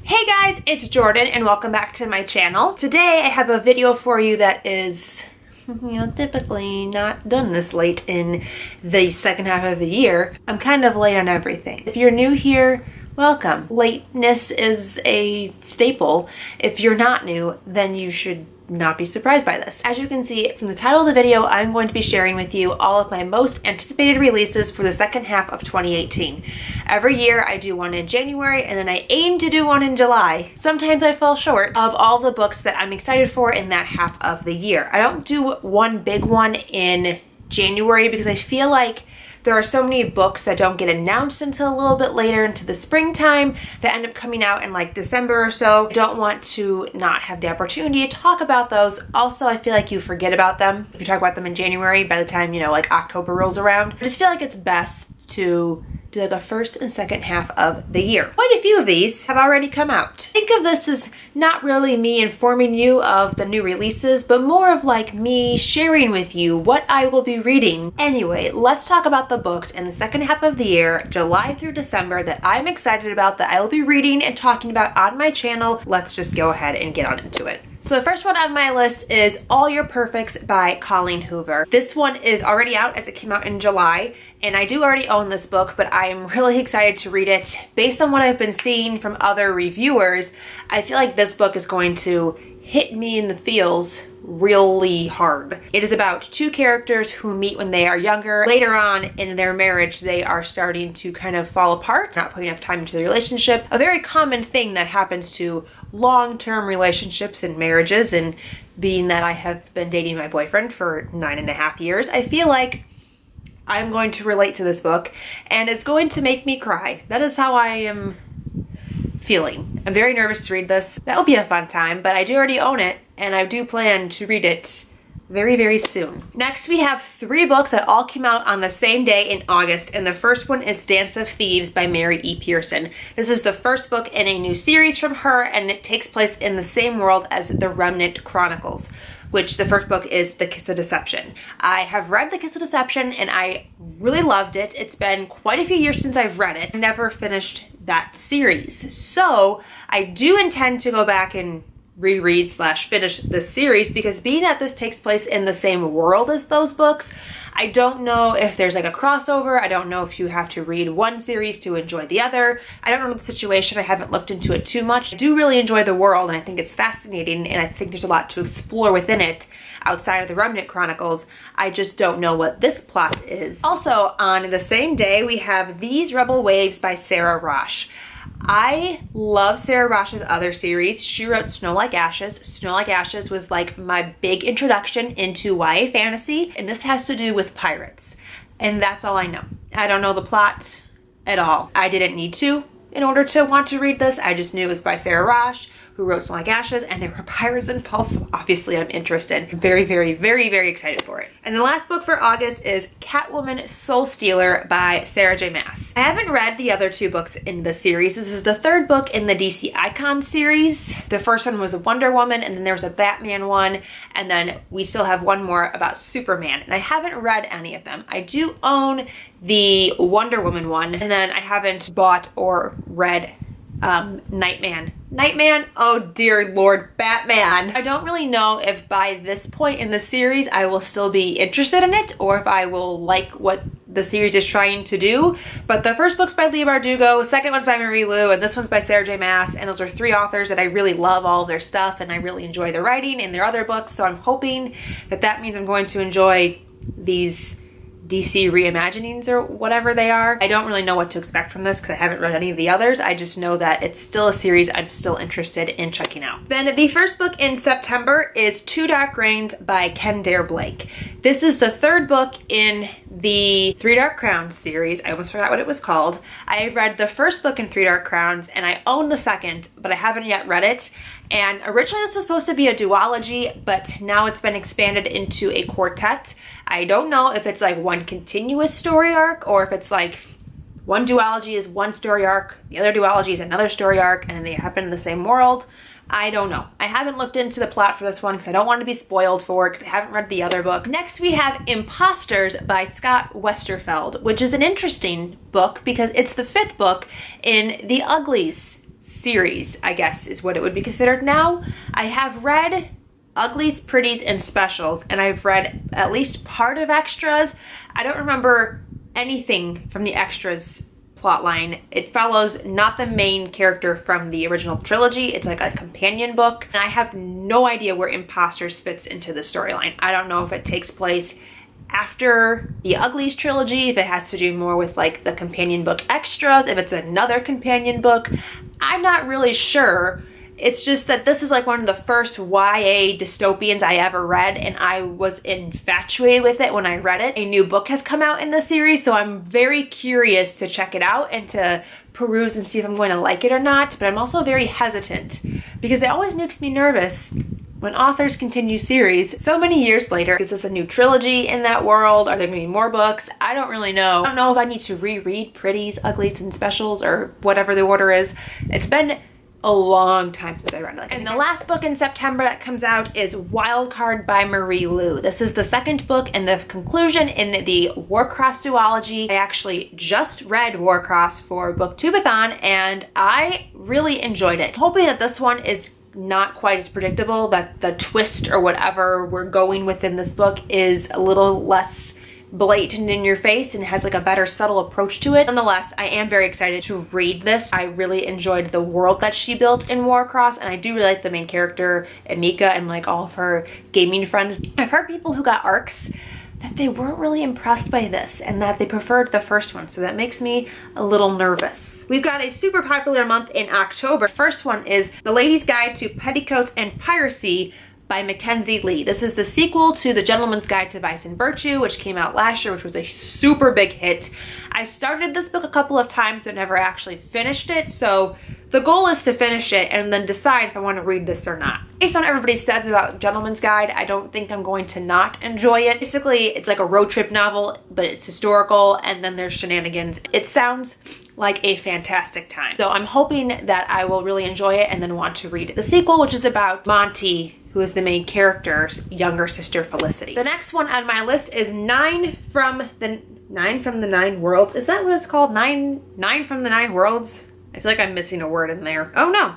Hey guys, it's Jordan and welcome back to my channel. Today I have a video for you that is, typically not done this late in the second half of the year. I'm kind of late on everything. If you're new here, welcome. Lateness is a staple. If you're not new, then you should not be surprised by this. As you can see from the title of the video, I'm going to be sharing with you all of my most anticipated releases for the second half of 2018. Every year I do one in January and then I aim to do one in July. Sometimes I fall short of all the books that I'm excited for in that half of the year. I don't do one big one in January because I feel like there are so many books that don't get announced until a little bit later into the springtime that end up coming out in like December or so. I don't want to not have the opportunity to talk about those. Also, I feel like you forget about them if you talk about them in January by the time, like October rolls around. I just feel like it's best to do like a first and second half of the year. Quite a few of these have already come out. Think of this as not really me informing you of the new releases, but more of like me sharing with you what I will be reading. Anyway, let's talk about the books in the second half of the year, July through December, that I'm excited about, that I will be reading and talking about on my channel. Let's just go ahead and get on into it. So the first one on my list is All Your Perfects by Colleen Hoover. This one is already out as it came out in July, and I do already own this book, but I am really excited to read it. Based on what I've been seeing from other reviewers, I feel like this book is going to hit me in the feels really hard. It is about two characters who meet when they are younger. Later on in their marriage, they are starting to kind of fall apart, not putting enough time into the relationship. A very common thing that happens to long-term relationships and marriages, and being that I have been dating my boyfriend for 9.5 years, I feel like I'm going to relate to this book and it's going to make me cry. That is how I am feeling. I'm very nervous to read this. That'll be a fun time, but I do already own it and I do plan to read it very, very soon. Next, we have 3 books that all came out on the same day in August, and the first one is Dance of Thieves by Mary E. Pearson. This is the first book in a new series from her, and it takes place in the same world as The Remnant Chronicles, which the first book is The Kiss of Deception. I have read The Kiss of Deception and I really loved it. It's been quite a few years since I've read it. I never finished that series. So I do intend to go back and reread / finish this series, because being that this takes place in the same world as those books, I don't know if there's like a crossover. I don't know if you have to read one series to enjoy the other. I don't know the situation. I haven't looked into it too much. I do really enjoy the world and I think it's fascinating, and I think there's a lot to explore within it outside of the Remnant Chronicles. I just don't know what this plot is. Also on the same day, we have These Rebel Waves by Sarah Rosh. I love Sarah Rosh's other series. She wrote Snow Like Ashes. Snow Like Ashes was like my big introduction into YA fantasy, and this has to do with pirates. And that's all I know. I don't know the plot at all. I didn't need to in order to want to read this. I just knew it was by Sarah Rosh, who wrote Snow Like Ashes, and there were pirates involved, so obviously I'm interested. I'm very, very, very, very excited for it. And the last book for August is Catwoman Soul Stealer by Sarah J. Maas. I haven't read the other 2 books in the series. This is the 3rd book in the DC Icon series. The first one was a Wonder Woman, and then there was a Batman one, and then we still have one more about Superman, and I haven't read any of them. I do own the Wonder Woman one, and then I haven't bought or read Nightman, oh dear Lord, Batman. I don't really know if by this point in the series I will still be interested in it, or if I will like what the series is trying to do. But the first book's by Leigh Bardugo, second one's by Marie Lu, and this one's by Sarah J. Maas, and those are 3 authors that I really love all of their stuff, and I really enjoy their writing and their other books, so I'm hoping that that means I'm going to enjoy these DC reimaginings or whatever they are. I don't really know what to expect from this because I haven't read any of the others. I just know that it's still a series I'm still interested in checking out. Then the first book in September is Two Dark Reigns by Ken Dare Blake. This is the 3rd book in the Three Dark Crowns series. I almost forgot what it was called. I read the first book in Three Dark Crowns and I own the second, but I haven't yet read it. And originally this was supposed to be a duology, but now it's been expanded into a quartet. I don't know if it's like one continuous story arc or if it's like one duology is one story arc, the other duology is another story arc, and they happen in the same world. I don't know. I haven't looked into the plot for this one because I don't want to be spoiled for it because I haven't read the other book. Next we have Imposters by Scott Westerfeld, which is an interesting book because it's the 5th book in the Uglies series, I guess is what it would be considered now. I have read Uglies, Pretties, and Specials, and I've read at least part of Extras. I don't remember anything from the Extras plotline. It follows not the main character from the original trilogy. It's like a companion book, and I have no idea where Imposters fits into the storyline. I don't know if it takes place after the Uglies trilogy, if it has to do more with like the companion book Extras, if it's another companion book. I'm not really sure. It's just that this is like one of the first YA dystopians I ever read, and I was infatuated with it when I read it. A new book has come out in the series, so I'm very curious to check it out and to peruse and see if I'm going to like it or not, but I'm also very hesitant because it always makes me nervous when authors continue series so many years later. Is this a new trilogy in that world? Are there gonna be more books? I don't really know. I don't know if I need to reread Pretties, Uglies, and Specials or whatever the order is. It's been a long time since I read it. And the last book in September that comes out is Wildcard by Marie Lu. This is the second book and the conclusion in the Warcross duology. I actually just read Warcross for Booktubeathon and I really enjoyed it. I'm hoping that this one is not quite as predictable, that the twist or whatever we're going with in this book is a little less blatant in your face and has like a better subtle approach to it. Nonetheless, I am very excited to read this. I really enjoyed the world that she built in Warcross, and I do really like the main character, Emika, and like all of her gaming friends. I've heard people who got ARCs that they weren't really impressed by this and that they preferred the first one, so that makes me a little nervous. We've got a super popular month in October. First one is The Lady's Guide to Petticoats and Piracy by Mackenzie Lee. This is the sequel to The Gentleman's Guide to Vice and Virtue, which came out last year, which was a super big hit. I started this book a couple of times but never actually finished it, so the goal is to finish it and then decide if I want to read this or not. Based on what everybody says about Gentleman's Guide, I don't think I'm going to not enjoy it. Basically, it's like a road trip novel, but it's historical, and then there's shenanigans. It sounds like a fantastic time. So I'm hoping that I will really enjoy it and then want to read it. The sequel, which is about Monty, who is the main character's younger sister, Felicity. The next one on my list is Nine from the Nine Worlds. Is that what it's called? Nine from the Nine Worlds? I feel like I'm missing a word in there. Oh no,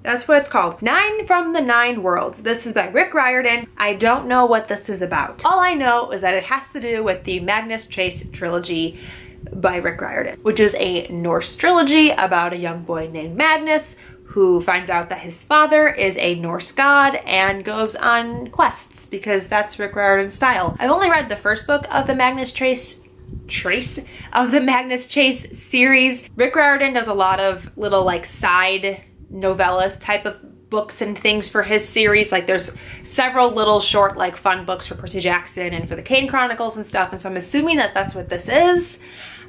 that's what it's called. Nine from the Nine Worlds. This is by Rick Riordan. I don't know what this is about. All I know is that it has to do with the Magnus Chase trilogy by Rick Riordan, which is a Norse trilogy about a young boy named Magnus who finds out that his father is a Norse god and goes on quests because that's Rick Riordan's style. I've only read the first book of the Magnus Chase series. Rick Riordan does a lot of little like side novellas type of books and things for his series. Like there's several little short like fun books for Percy Jackson and for the Kane Chronicles and stuff, and so I'm assuming that that's what this is.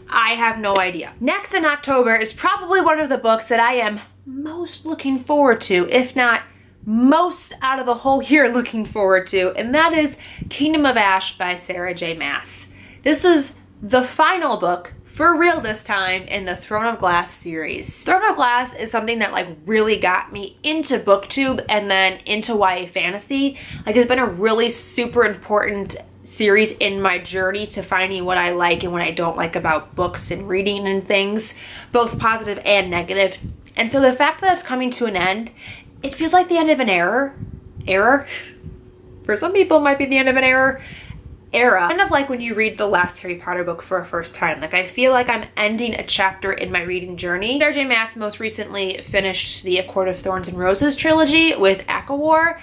I have no idea. Next in October is probably one of the books that I am most looking forward to, if not most out of the whole year looking forward to, and that is Kingdom of Ash by Sarah J. Maas. This is the final book, for real this time, in the Throne of Glass series. Throne of Glass is something that like really got me into BookTube and then into YA fantasy. Like it's been a really super important series in my journey to finding what I like and what I don't like about books and reading and things, both positive and negative. And so the fact that it's coming to an end, it feels like the end of an era. For some people it might be the end of an era. Kind of like when you read the last Harry Potter book for a first time. Like I feel like I'm ending a chapter in my reading journey. Sarah J. Maas most recently finished the A Court of Thorns and Roses trilogy with ACOWAR.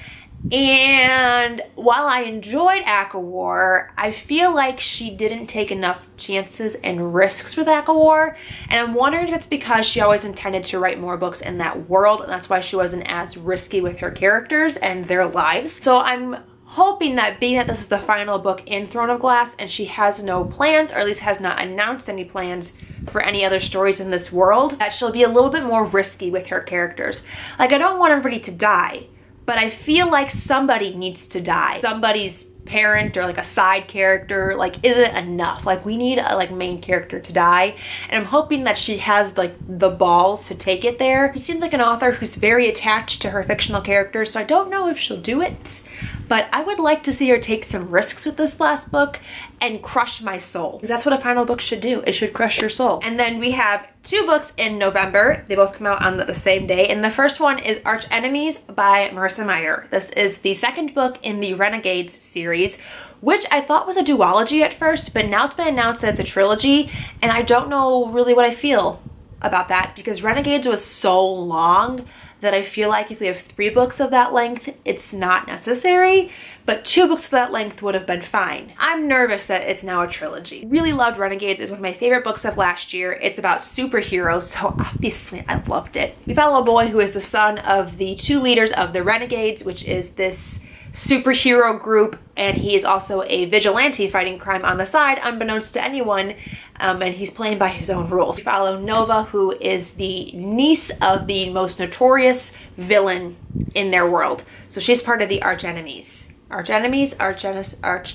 And while I enjoyed ACOWAR, I feel like she didn't take enough chances and risks with ACOWAR. And I'm wondering if it's because she always intended to write more books in that world, and that's why she wasn't as risky with her characters and their lives. So I'm hoping that being that this is the final book in Throne of Glass and she has no plans, or at least has not announced any plans for any other stories in this world, that she'll be a little bit more risky with her characters. Like I don't want everybody to die, but I feel like somebody needs to die. Somebody's parent or like a side character like isn't enough. Like we need a like main character to die, and I'm hoping that she has like the balls to take it there. She seems like an author who's very attached to her fictional characters, so I don't know if she'll do it, but I would like to see her take some risks with this last book and crush my soul. That's what a final book should do. It should crush your soul. And then we have 2 books in November. They both come out on the same day. And the first one is Arch Enemies by Marissa Meyer. This is the 2nd book in the Renegades series, which I thought was a duology at first, but now it's been announced that it's a trilogy, and I don't know really what I feel about that because Renegades was so long that I feel like if we have 3 books of that length, it's not necessary, but 2 books of that length would have been fine. I'm nervous that it's now a trilogy. Really loved Renegades. It's one of my favorite books of last year. It's about superheroes, so obviously I loved it. We follow a boy who is the son of the 2 leaders of the Renegades, which is this superhero group, and he is also a vigilante fighting crime on the side unbeknownst to anyone, and he's playing by his own rules. We follow Nova, who is the niece of the most notorious villain in their world, so she's part of the arch enemies. Arch enemies, arch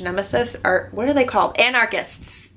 nemesis, what are they called? Anarchists.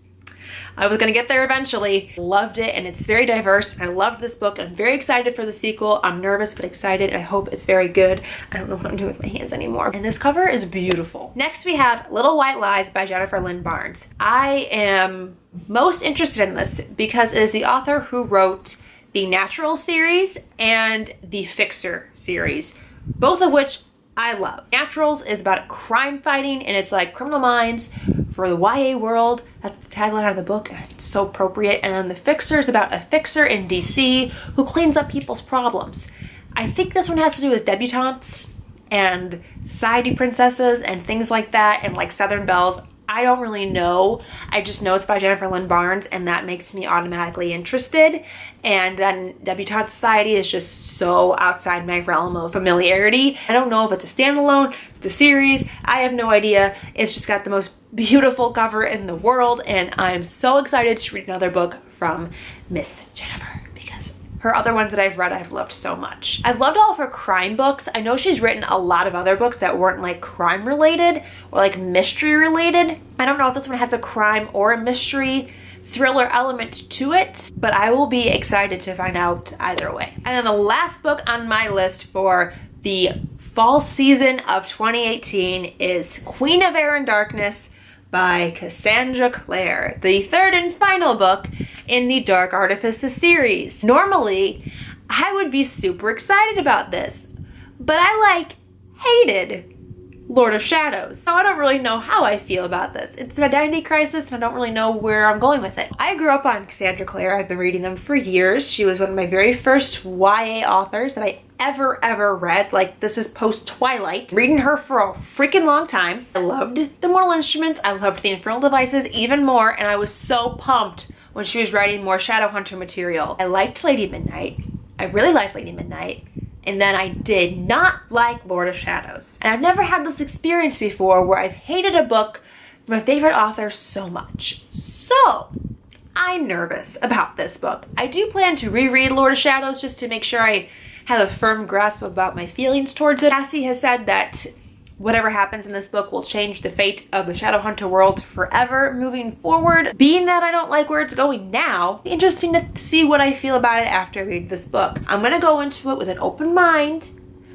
I was gonna get there eventually. Loved it, and it's very diverse. I loved this book. I'm very excited for the sequel. I'm nervous but excited. I hope it's very good. I don't know what I'm doing with my hands anymore. And this cover is beautiful. Next we have Little White Lies by Jennifer Lynn Barnes. I am most interested in this because it is the author who wrote the Natural series and the Fixer series, both of which I love. Naturals is about crime fighting, and it's like Criminal Minds for the YA world. That's the tagline of the book, and it's so appropriate. And then the Fixer is about a fixer in DC who cleans up people's problems. I think this one has to do with debutantes and society princesses and things like that, and like Southern Belles. I don't really know. I just know it's by Jennifer Lynn Barnes, and that makes me automatically interested. And then Debutante Society is just so outside my realm of familiarity. I don't know if it's a standalone, if it's a series. I have no idea. It's just got the most beautiful cover in the world, and I'm so excited to read another book from Miss Jennifer because her other ones that I've read, I've loved so much. I've loved all of her crime books. I know she's written a lot of other books that weren't like crime related or like mystery related. I don't know if this one has a crime or a mystery thriller element to it, but I will be excited to find out either way. And then the last book on my list for the fall season of 2018 is Queen of Air and Darkness by Cassandra Clare, the 3rd and final book in the Dark Artifices series. Normally, I would be super excited about this, but I hated Lord of Shadows. So I don't really know how I feel about this. It's an identity crisis, and I don't really know where I'm going with it. I grew up on Cassandra Clare. I've been reading them for years. She was one of my very first YA authors that I ever read. Like, this is post-Twilight. Reading her for a freaking long time. I loved the Mortal Instruments. I loved the Infernal Devices even more, and I was so pumped when she was writing more Shadowhunter material. I liked Lady Midnight. I really liked Lady Midnight. And then I did not like Lord of Shadows. And I've never had this experience before where I've hated a book from a favorite author so much. So I'm nervous about this book. I do plan to reread Lord of Shadows just to make sure I have a firm grasp about my feelings towards it. Cassie has said that whatever happens in this book will change the fate of the Shadowhunter world forever moving forward. Being that I don't like where it's going now, it's interesting to see what I feel about it after I read this book. I'm gonna go into it with an open mind,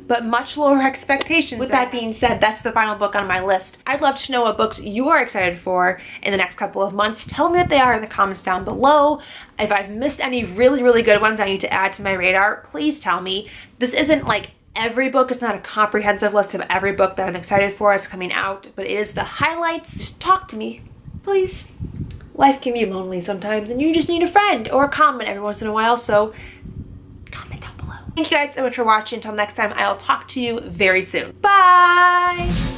but much lower expectations. With that being said, that's the final book on my list. I'd love to know what books you are excited for in the next couple of months. Tell me what they are in the comments down below. If I've missed any really good ones I need to add to my radar, please tell me. This isn't like every book. It's not a comprehensive list of every book that I'm excited for that's coming out, but it is the highlights. Just talk to me, please. Life can be lonely sometimes, and you just need a friend or a comment every once in a while, so comment down below. Thank you guys so much for watching. Until next time, I'll talk to you very soon. Bye!